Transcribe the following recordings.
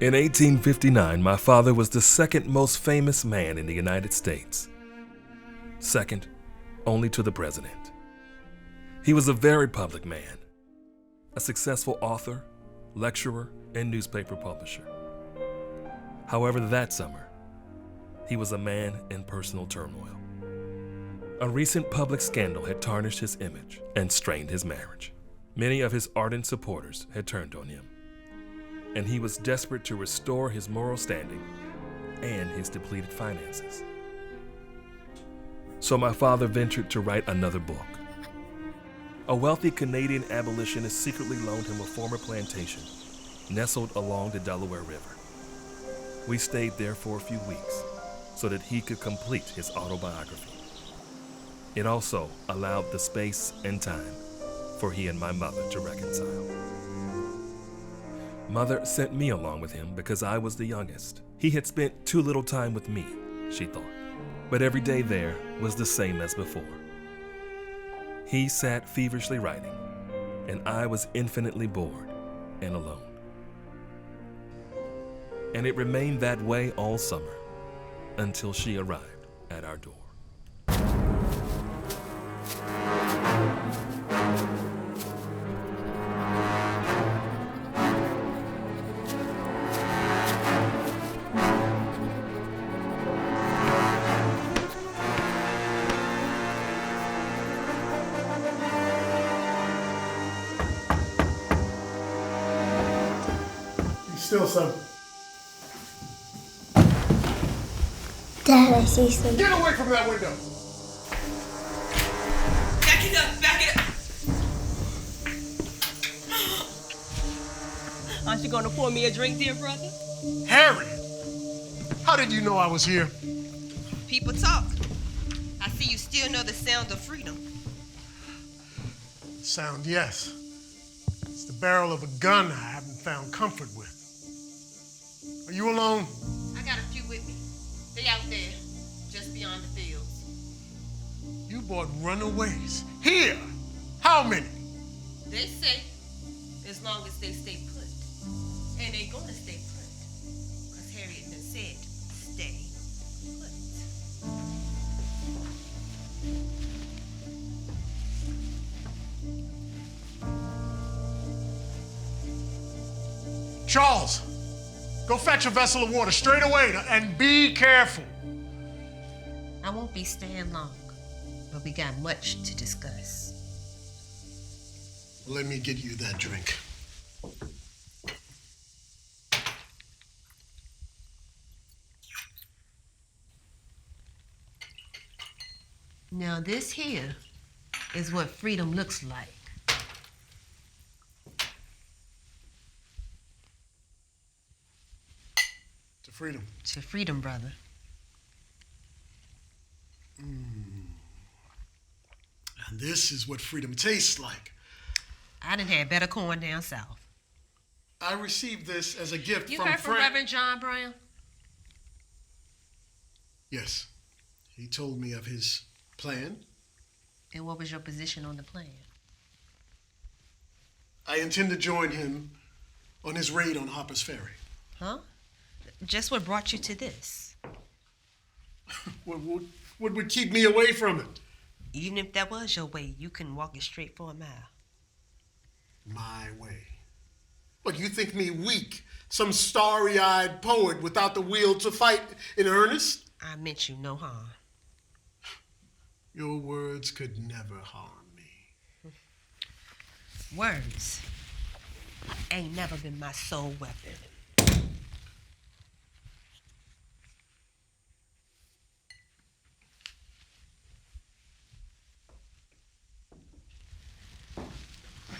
In 1859, my father was the second most famous man in the United States, second only to the president. He was a very public man, a successful author, lecturer, and newspaper publisher. However, that summer, he was a man in personal turmoil. A recent public scandal had tarnished his image and strained his marriage. Many of his ardent supporters had turned on him, and he was desperate to restore his moral standing and his depleted finances. So my father ventured to write another book. A wealthy Canadian abolitionist secretly loaned him a former plantation nestled along the Delaware River. We stayed there for a few weeks so that he could complete his autobiography. It also allowed the space and time for he and my mother to reconcile. Mother sent me along with him because I was the youngest. He had spent too little time with me, she thought. But every day there was the same as before. He sat feverishly writing, and I was infinitely bored and alone. And it remained that way all summer until she arrived at our door. Still some. Dad, I see some. Get away from that window! Back it up, back it up. Aren't you gonna pour me a drink, dear brother? Harriet! How did you know I was here? People talk. I see you still know the sound of freedom. Sound, yes. It's the barrel of a gun I haven't found comfort with. Are you alone? I got a few with me. They out there, just beyond the fields. You brought runaways. Here! How many? They say, as long as they stay put. And they gonna stay put. Because Harriet done said, stay put. Charles! Go fetch a vessel of water straight away and be careful. I won't be staying long, but we got much to discuss. Well, let me get you that drink. Now this here is what freedom looks like. Freedom. To freedom, brother. And this is what freedom tastes like. I done had better corn down south. I received this as a gift You from heard from Reverend John Brown? Yes. He told me of his plan. And what was your position on the plan? I intend to join him on his raid on Harper's Ferry. Huh? Just what brought you to this? What would keep me away from it? Even if that was your way, you couldn't walk it straight for a mile. My way. What, you think me weak? Some starry-eyed poet without the will to fight in earnest? I meant you no harm. Your words could never harm me. Words ain't never been my sole weapon.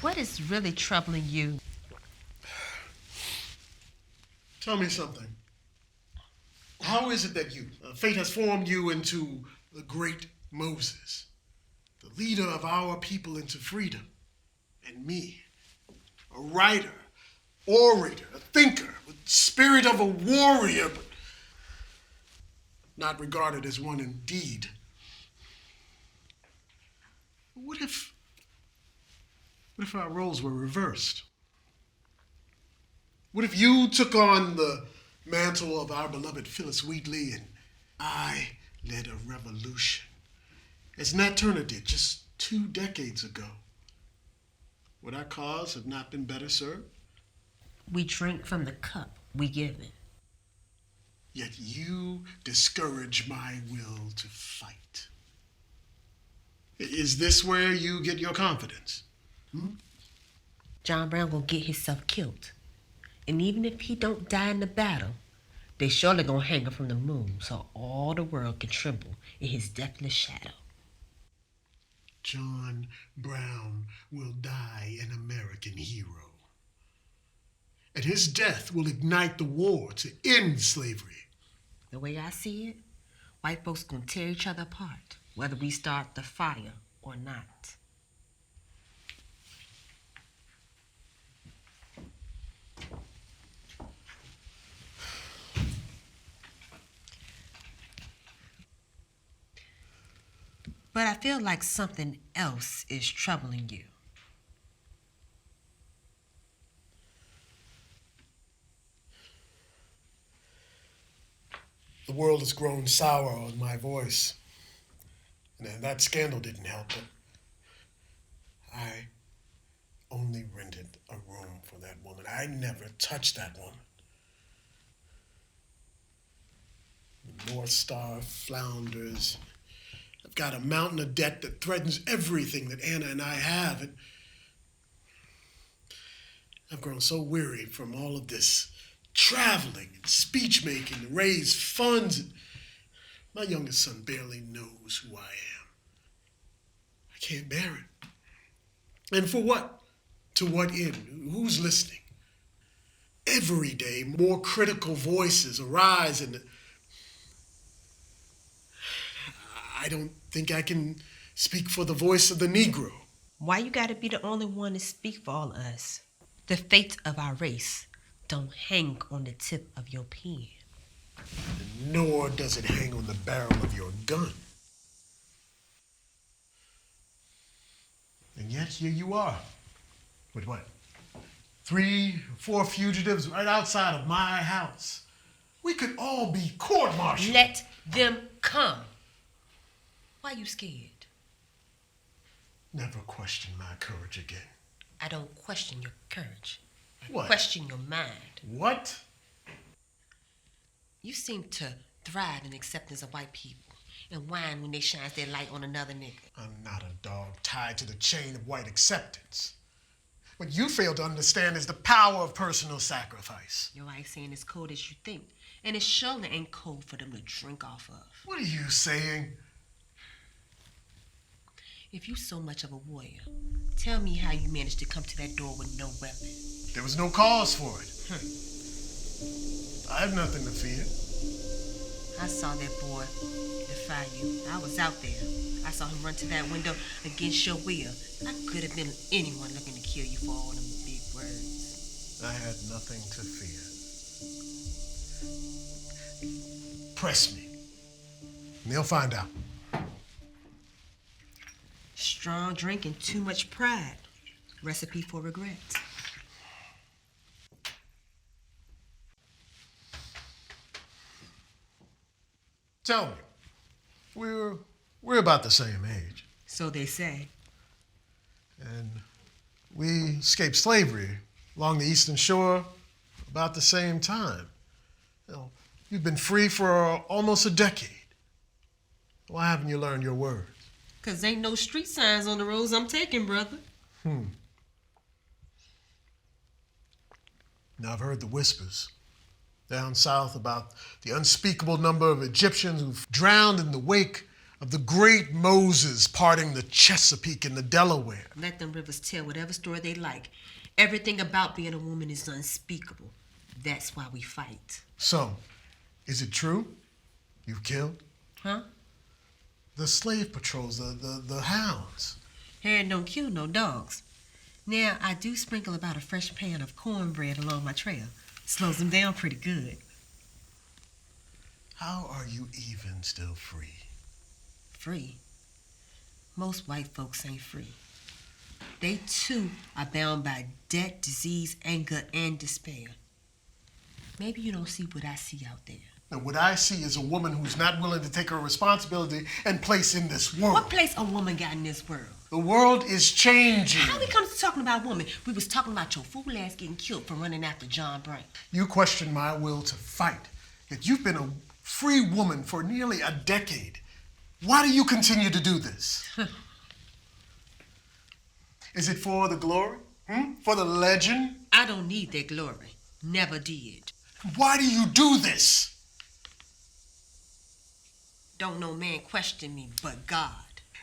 What is really troubling you? Tell me something. How is it that fate has formed you into the great Moses, the leader of our people into freedom, and me, a writer, orator, a thinker, with the spirit of a warrior, but not regarded as one indeed? What if our roles were reversed? What if you took on the mantle of our beloved Phyllis Wheatley and I led a revolution, as Nat Turner did just 2 decades ago? Would our cause have not been better served? We drink from the cup we given. Yet you discourage my will to fight. Is this where you get your confidence? John Brown gonna get himself killed. And even if he don't die in the battle, they surely gonna hang him from the moon so all the world can tremble in his deathless shadow. John Brown will die an American hero. And his death will ignite the war to end slavery. The way I see it, white folks gonna tear each other apart, whether we start the fire or not. But I feel like something else is troubling you. The world has grown sour on my voice. And that scandal didn't help it. I only rented a room for that woman. I never touched that woman. The North Star flounders. I've got a mountain of debt that threatens everything that Anna and I have. And I've grown so weary from all of this traveling and speech making to raise funds. My youngest son barely knows who I am. I can't bear it. And for what? To what end? Who's listening? Every day, more critical voices arise, and I don't think I can speak for the voice of the Negro. Why you gotta be the only one to speak for all of us? The fate of our race don't hang on the tip of your pen. Nor does it hang on the barrel of your gun. And yet here you are. With what? 3 or 4 fugitives right outside of my house. We could all be court-martialed. Let them come. Why you scared? Never question my courage again. I don't question your courage. I What? question your mind. What? You seem to thrive in acceptance of white people and whine when they shines their light on another nigga. I'm not a dog tied to the chain of white acceptance. What you fail to understand is the power of personal sacrifice. Your ice ain't as cold as you think, and it surely ain't cold for them to drink off of. What are you saying? If you so much of a warrior, tell me how you managed to come to that door with no weapon. There was no cause for it. I have nothing to fear. I saw that boy defy you. I was out there. I saw him run to that window against your will. I could have been anyone looking to kill you for all them big words. I had nothing to fear. Press me, and they'll find out. Strong drink and too much pride. Recipe for regret. Tell me, we're about the same age. So they say. And we escaped slavery along the Eastern Shore about the same time. You know, you've been free for almost a decade. Why haven't you learned your words? 'Cause ain't no street signs on the roads I'm taking, brother. Now, I've heard the whispers down south about the unspeakable number of Egyptians who've drowned in the wake of the great Moses parting the Chesapeake and the Delaware. Let them rivers tell whatever story they like. Everything about being a woman is unspeakable. That's why we fight. So, is it true? You've killed? Huh? The slave patrols, the hounds. Harriet don't kill no dogs. Now, I do sprinkle about a fresh pan of cornbread along my trail. Slows them down pretty good. How are you even still free? Free? Most white folks ain't free. They, too, are bound by debt, disease, anger, and despair. Maybe you don't see what I see out there. Now, what I see is a woman who's not willing to take her responsibility and place in this world. What place a woman got in this world? The world is changing. How we come to talking about women? We was talking about your fool ass getting killed for running after John Brown. You question my will to fight. Yet you've been a free woman for nearly a decade. Why do you continue to do this? Is it for the glory? For the legend? I don't need that glory. Never did. Why do you do this? Don't no man question me but God.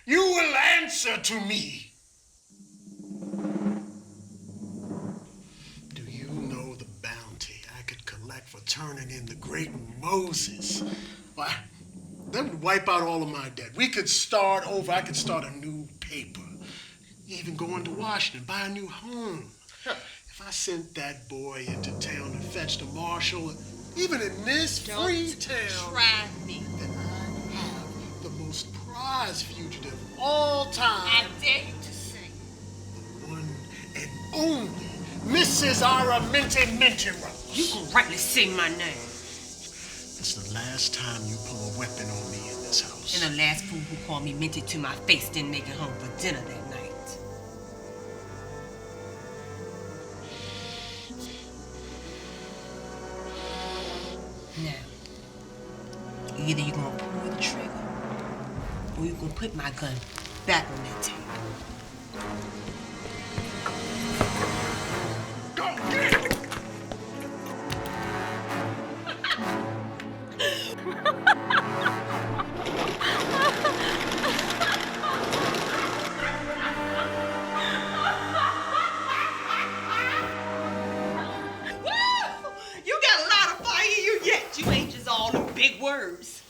You will answer to me. Do you know the bounty I could collect for turning in the great Moses? Why, that would wipe out all of my debt. We could start over. I could start a new paper. Even go into Washington, buy a new home. If I sent that boy into town and fetched a marshal, even in this free town, Try me. then I'd have the most prized fugitive of all time. I dare you to say. The one and only Mrs. Araminta Rose. You can rightly say my name. It's the last time you pull a weapon on me in this house. And the last fool who called me minted to my face didn't make it home for dinner that night. Now, either you're gonna pull the trigger, or you gonna put my gun back on that table. Go get it! You got a lot of fire in you yet. You ain't just all the big words.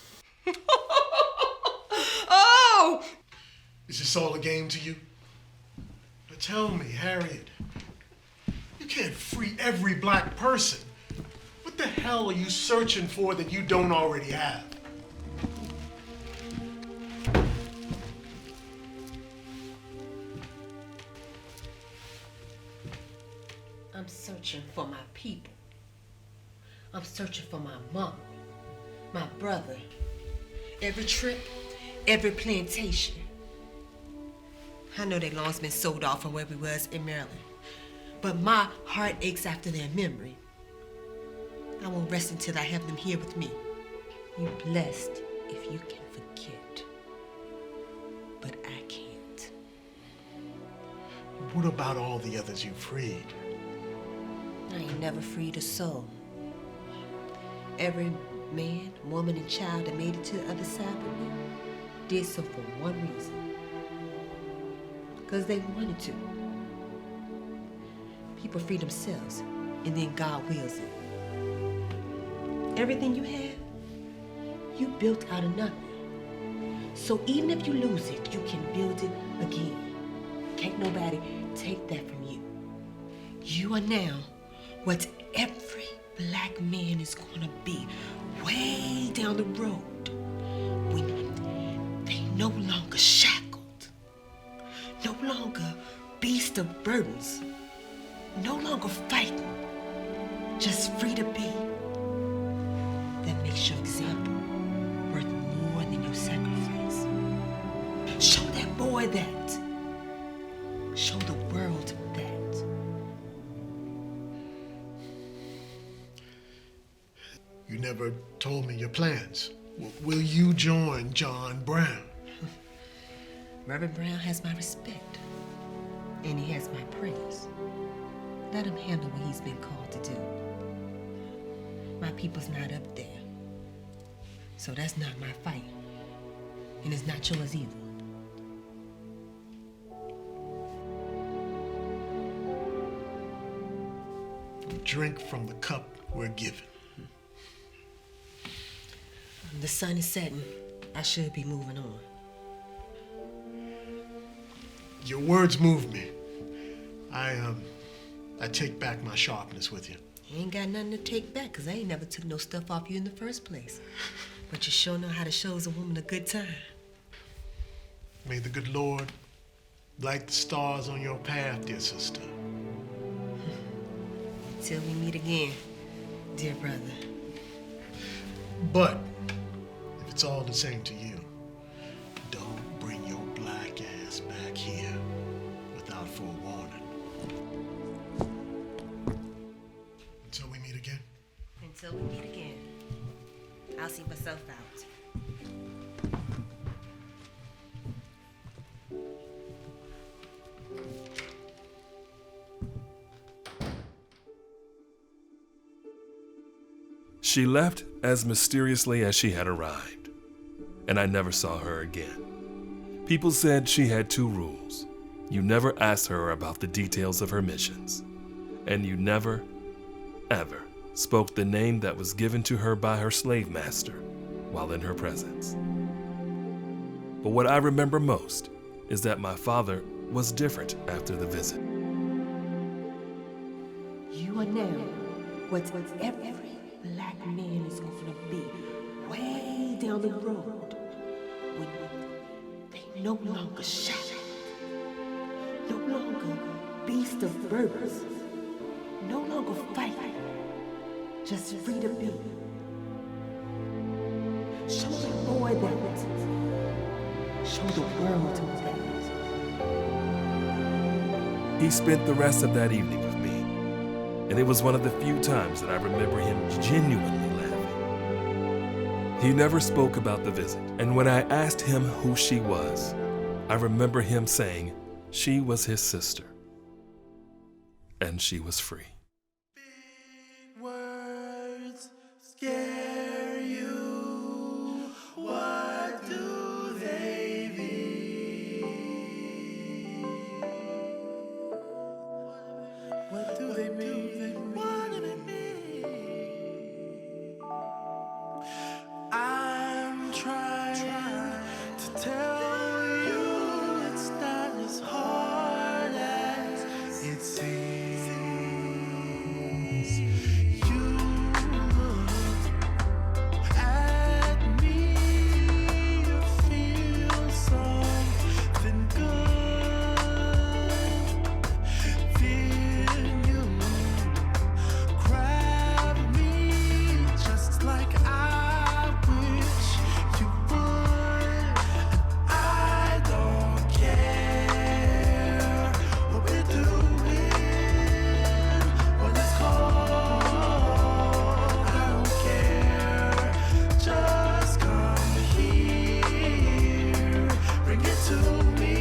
Oh! Is this all a game to you? Now tell me, Harriet, you can't free every black person. What the hell are you searching for that you don't already have? I'm searching for my people. I'm searching for my mom, my brother, every trip, every plantation. I know they long's been sold off from where we was in Maryland, but my heart aches after their memory. I won't rest until I have them here with me. You're blessed if you can forget, but I can't. What about all the others you freed? I ain't never freed a soul. Every man, woman, and child that made it to the other side with me did so for one reason. Because they wanted to. People free themselves, and then God wills it. Everything you have, you built out of nothing. So even if you lose it, you can build it again. Can't nobody take that from you. You are now what every black man is gonna be way down the road when they no longer shackled, no longer beast of burdens, no longer fighting, just free to be. That makes your example worth more than your sacrifice. Show that boy that. Show the world that. You never told me your plans. Will you join John Brown? Reverend Brown has my respect, and he has my praise. Let him handle what he's been called to do. My people's not up there, so that's not my fight, and it's not yours either. Drink from the cup we're given. The sun is setting. I should be moving on. Your words move me. I take back my sharpness with you. You ain't got nothing to take back, because I ain't never took no stuff off you in the first place. But you sure know how to show a woman a good time. May the good Lord light the stars on your path, dear sister. Till we meet again, dear brother. But if it's all the same to you, don't bring your black ass back here without forewarning. Until we meet again. Until we meet again, I'll see myself out. She left as mysteriously as she had arrived, and I never saw her again. People said she had 2 rules. You never asked her about the details of her missions, and you never, ever spoke the name that was given to her by her slave master while in her presence. But what I remember most is that my father was different after the visit. You are now what every black man is going to be way down the road when they no longer shout, no longer beast of burdens, no longer fight, just free to be. Show the boy that. Show the world that. He spent the rest of that evening with me, and it was one of the few times that I remember him genuinely laughing. He never spoke about the visit, and when I asked him who she was, I remember him saying she was his sister, and she was free. Big words scare you. What do they mean? What do they mean? What do they mean? I'm trying to tell you it's not as hard as it seems. You look at me, you feel something good. Then you grab me just like I wish you would. And I don't care what we're doing when it's cold. I don't care. Just come here, bring it to me,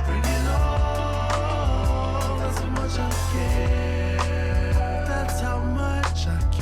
bring it all. That's how much I care. That's how much I care.